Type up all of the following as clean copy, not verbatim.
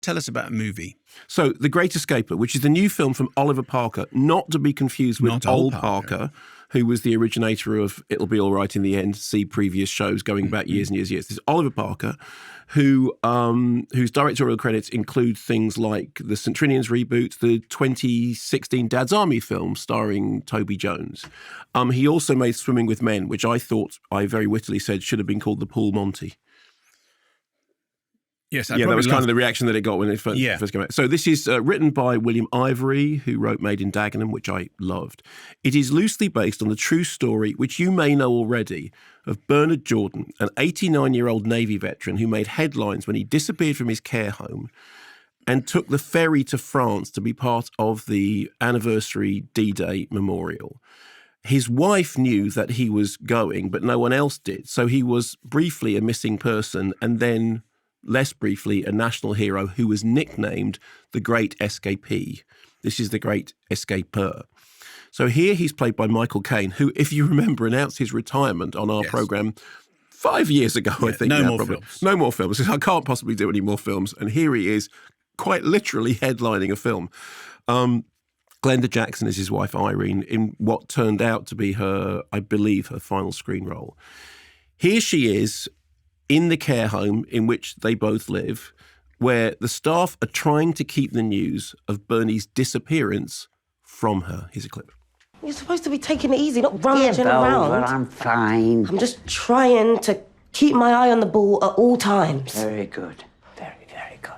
Tell us about a movie. So, The Great Escaper, which is the new film from Oliver Parker, not to be confused with Old Parker, who was the originator of It'll Be All Right in the End, see previous shows going back years and years and years. This is Oliver Parker, who whose directorial credits include things like the St. Trinian's reboot, the 2016 Dad's Army film starring Toby Jones. He also made Swimming with Men, which I thought, I very wittily said, should have been called The Pool Monty. Yes, that was kind of the reaction that it got when it first came out. So this is written by William Ivory, who wrote Made in Dagenham, which I loved. It is loosely based on the true story, which you may know already, of Bernard Jordan, an 89-year-old Navy veteran who made headlines when he disappeared from his care home and took the ferry to France to be part of the anniversary D-Day memorial. His wife knew that he was going, but no one else did. So he was briefly a missing person and then, less briefly, a national hero who was nicknamed the Great Escapee. This is the Great Escaper. So here he's played by Michael Caine, who, if you remember, announced his retirement on our programme 5 years ago, I think. No more films. No more films. I can't possibly do any more films. And here he is, quite literally headlining a film. Glenda Jackson is his wife, Irene, in what turned out to be her, I believe, her final screen role. Here she is in the care home in which they both live, where the staff are trying to keep the news of Bernie's disappearance from her. Here's a clip. You're supposed to be taking it easy, not rummaging around. I'm fine. I'm just trying to keep my eye on the ball at all times. Very good. Very, very good.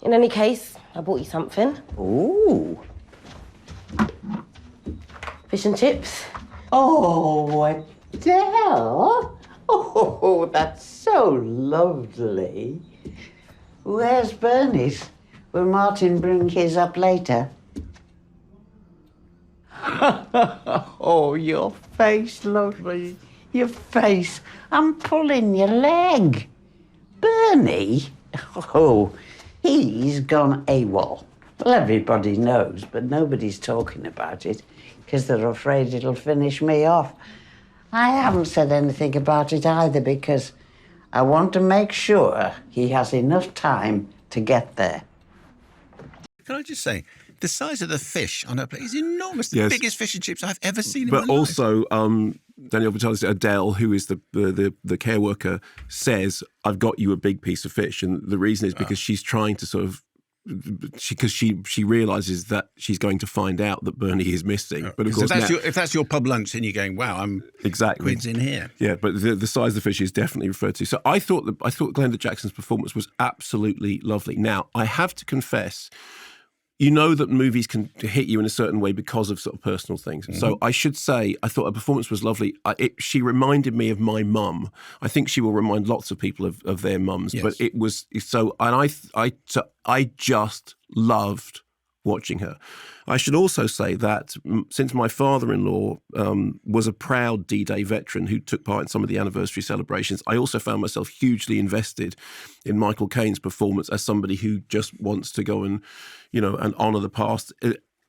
In any case, I bought you something. Ooh. Fish and chips. Oh, Adele. Oh, that's so lovely. Where's Bernie's? Will Martin bring his up later? Oh, your face, lovely. Your face. I'm pulling your leg. Bernie? Oh, he's gone AWOL. Well, everybody knows, but nobody's talking about it because they're afraid it'll finish me off. I haven't said anything about it either because I want to make sure he has enough time to get there. Can I just say, the size of the fish on her plate is enormous. The biggest fish and chips I've ever seen in my life. But also, Daniel Vitalis, Adele, who is the care worker, says, I've got you a big piece of fish. And the reason is because she's trying to sort of, because she realises that she's going to find out that Bernie is missing. But of course, if that's your pub lunch, then you're going, wow, I'm quids in here. Yeah, but the size of the fish is definitely referred to. So I thought Glenda Jackson's performance was absolutely lovely. Now, I have to confess, you know that movies can hit you in a certain way because of sort of personal things. Mm-hmm. So I should say, I thought her performance was lovely. She reminded me of my mum. I think she will remind lots of people of their mums. Yes. But it was so, and I just loved watching her. I should also say that since my father-in-law was a proud D-Day veteran who took part in some of the anniversary celebrations, I also found myself hugely invested in Michael Caine's performance as somebody who just wants to go and honour the past.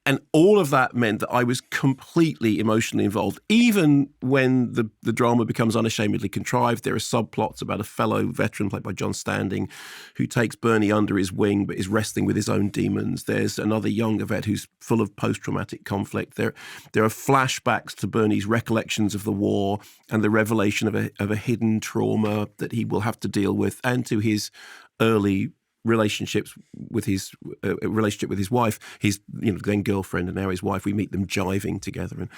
And all of that meant that I was completely emotionally involved. Even when the drama becomes unashamedly contrived, there are subplots about a fellow veteran played by John Standing who takes Bernie under his wing but is wrestling with his own demons. There's another younger vet who's full of post-traumatic conflict. There are flashbacks to Bernie's recollections of the war and the revelation of a hidden trauma that he will have to deal with, and to his early relationship with his wife, his then girlfriend and now his wife. We meet them jiving together, and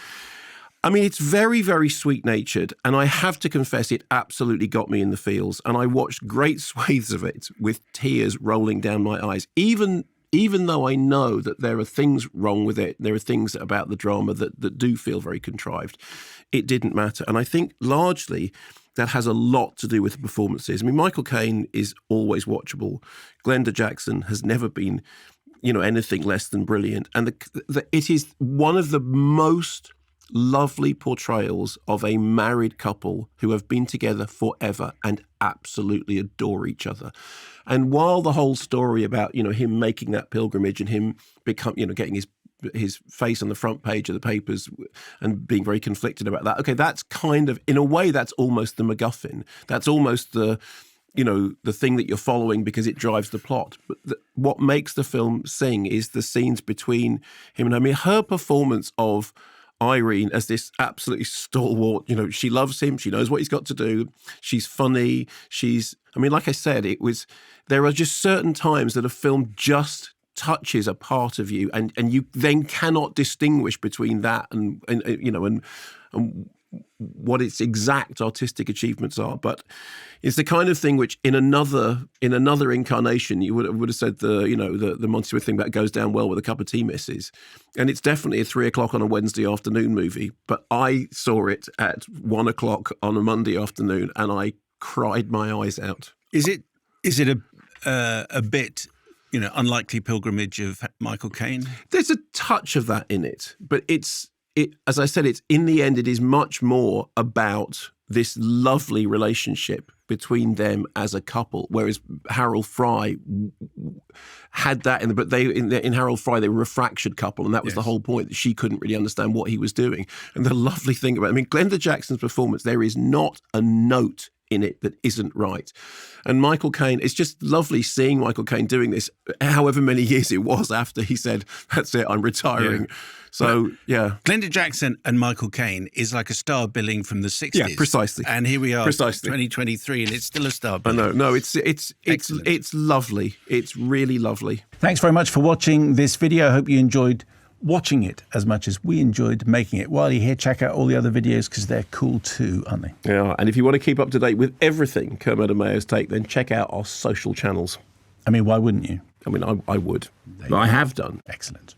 I mean it's very, very sweet-natured. And I have to confess, it absolutely got me in the feels. And I watched great swathes of it with tears rolling down my eyes. Even though I know that there are things wrong with it, there are things about the drama that do feel very contrived. It didn't matter, and I think largely that has a lot to do with the performances. I mean, Michael Caine is always watchable. Glenda Jackson has never been, anything less than brilliant. And it is one of the most lovely portrayals of a married couple who have been together forever and absolutely adore each other. And while the whole story about, him making that pilgrimage and him getting his face on the front page of the papers and being very conflicted about that. Okay, that's kind of, in a way, that's almost the MacGuffin. That's almost the the thing that you're following because it drives the plot. But what makes the film sing is the scenes between him and her. I mean, her performance of Irene as this absolutely stalwart, she loves him. She knows what he's got to do. She's funny. Like I said, there are just certain times that a film just touches a part of you, and you then cannot distinguish between that and what its exact artistic achievements are. But it's the kind of thing which in another incarnation you would have said the Monty Smith thing that goes down well with a cup of tea misses. And it's definitely a 3:00 on a Wednesday afternoon movie. But I saw it at 1:00 on a Monday afternoon, and I cried my eyes out. Is it a bit unlikely pilgrimage of Michael Caine? There's a touch of that in it, but as I said, it's in the end, it is much more about this lovely relationship between them as a couple. Whereas Harold Fry had that in Harold Fry, they were a fractured couple, and that was the whole point, that she couldn't really understand what he was doing. And the lovely thing about Glenda Jackson's performance, there is not a note in it that isn't right. And Michael Caine, it's just lovely seeing Michael Caine doing this, however many years it was after he said, "That's it, I'm retiring." Yeah. So, Glenda Jackson and Michael Caine is like a star billing from the 60s. Yeah, precisely. And here we are, 2023, and it's still a star billing. I know. No, it's lovely. It's really lovely. Thanks very much for watching this video. I hope you enjoyed watching it as much as we enjoyed making it. While you're here, check out all the other videos because they're cool too, aren't they? Yeah, and if you want to keep up to date with everything Kermode and Mayo's Take, then check out our social channels. Why wouldn't you? I would. I have done. Excellent.